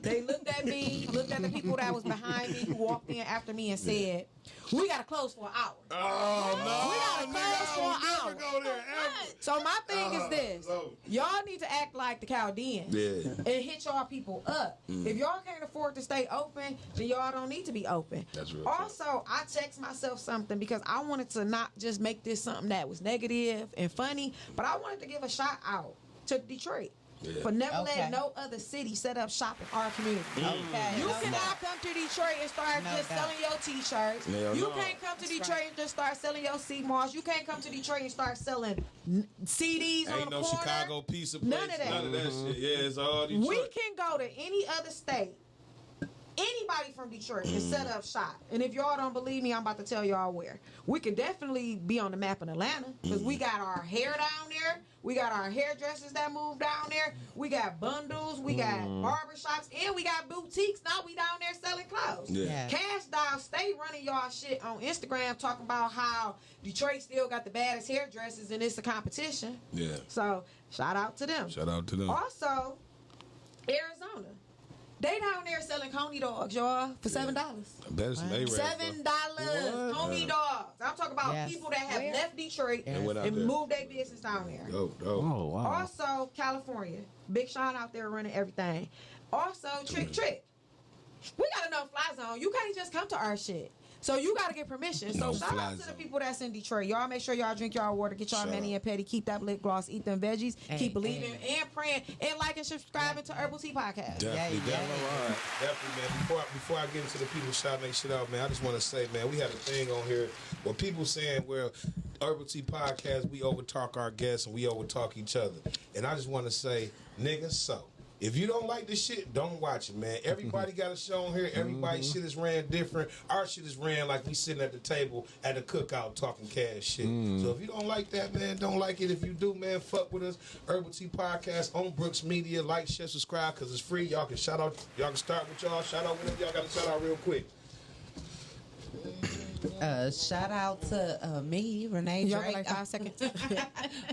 They looked at me, looked at the people that was behind me who walked in after me and said, we gotta close for an hour. Oh, no. We gotta close for an I hour. would never go there ever. So my thing is this: no. y'all need to act like the Chaldeans and hit y'all people up. If y'all can't afford to stay open, then y'all don't need to be open. That's real. Also, I text myself something because I wanted to not just make this something that was negative and funny, but I wanted to give a shout out to Detroit. Yeah. For never let no other city set up shop in our community. Okay. You cannot come to Detroit and start just selling your t-shirts. Hell You no. can't come to Detroit and just start selling your CMOS. You can't come to Detroit and start selling CDs on Ain't the no corner. Chicago pizza place. None of that. None of that shit. Yeah, it's all Detroit. We can go to any other state. Anybody from Detroit can set up shop. And if y'all don't believe me, I'm about to tell y'all where. We could definitely be on the map in Atlanta because we got our hair down there. We got our hairdressers that move down there. We got bundles. We got barbershops. And we got boutiques. Now we down there selling clothes. Yeah. Cash Doll stay running y'all shit on Instagram talking about how Detroit still got the baddest hairdressers and it's a competition. Yeah. So shout out to them. Shout out to them. Also, Arizona. They down there selling coney dogs, y'all, for $7. That's they $7 coney dogs. I'm talking about people that have left Detroit And went out and there. moved their business down there. Dope. Oh wow. Also, California. Big Sean out there running everything. Also, Trick. We got enough fly zone. You can't just come to our shit. So you got to get permission. So No shout fly out to the zone. people that's in Detroit. Y'all make sure y'all drink y'all water, get y'all mani and petty, keep that lip gloss, eat them veggies, keep believing and praying, and like and subscribing to Urbal Tea PoTcast. Definitely. Definitely, man. Before I get into the people shouting their shit out, man, I just want to say, man, we had a thing on here where people saying, well, Urbal Tea PoTcast, we overtalk our guests and we overtalk each other. And I just want to say, nigga, so. If you don't like this shit, don't watch it, man. Everybody got a show on here. Everybody's shit is ran different. Our shit is ran like we sitting at the table at the cookout talking cash shit. So if you don't like that, man, don't like it. If you do, man, fuck with us. Urbal Tea PoTcast on Brooks Media. Like, share, subscribe, because it's free. Y'all can shout out. Y'all can start with y'all. Shout out whenever y'all got to shout out real quick. Shout out to me, Renee Y'all got Drake, like 5 seconds.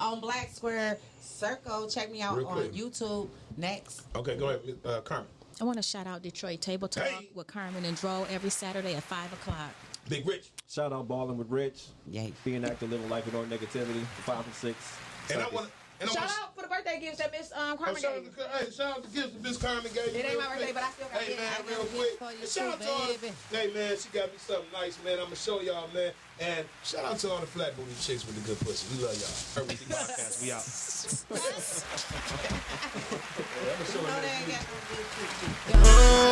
on Black Square Circle. Check me out Real on quick. YouTube. Next. Okay, go ahead, Carmen. I want to shout out Detroit Table Talk Hey. with Carmen and Dro every Saturday at 5 o'clock. Big Rich. Shout out Ballin' with Rich. Yay. Being active, living life without negativity. 5 and 6. And I want to. Shout out for the birthday gifts that Miss Carmen Shout gave. out to gifts that Miss Carmen gave you. It ain't real my birthday, quick. but I still got Hey, gifts. man, I got real gifts quick. for you And shout out too, to all baby. Hey, man, she got me something nice, man. I'm going to show y'all, man. And shout out to all the flat booty chicks with the good pussy. We love y'all. Urbal Tea PoTcast, we out. No, they ain't got no good shit.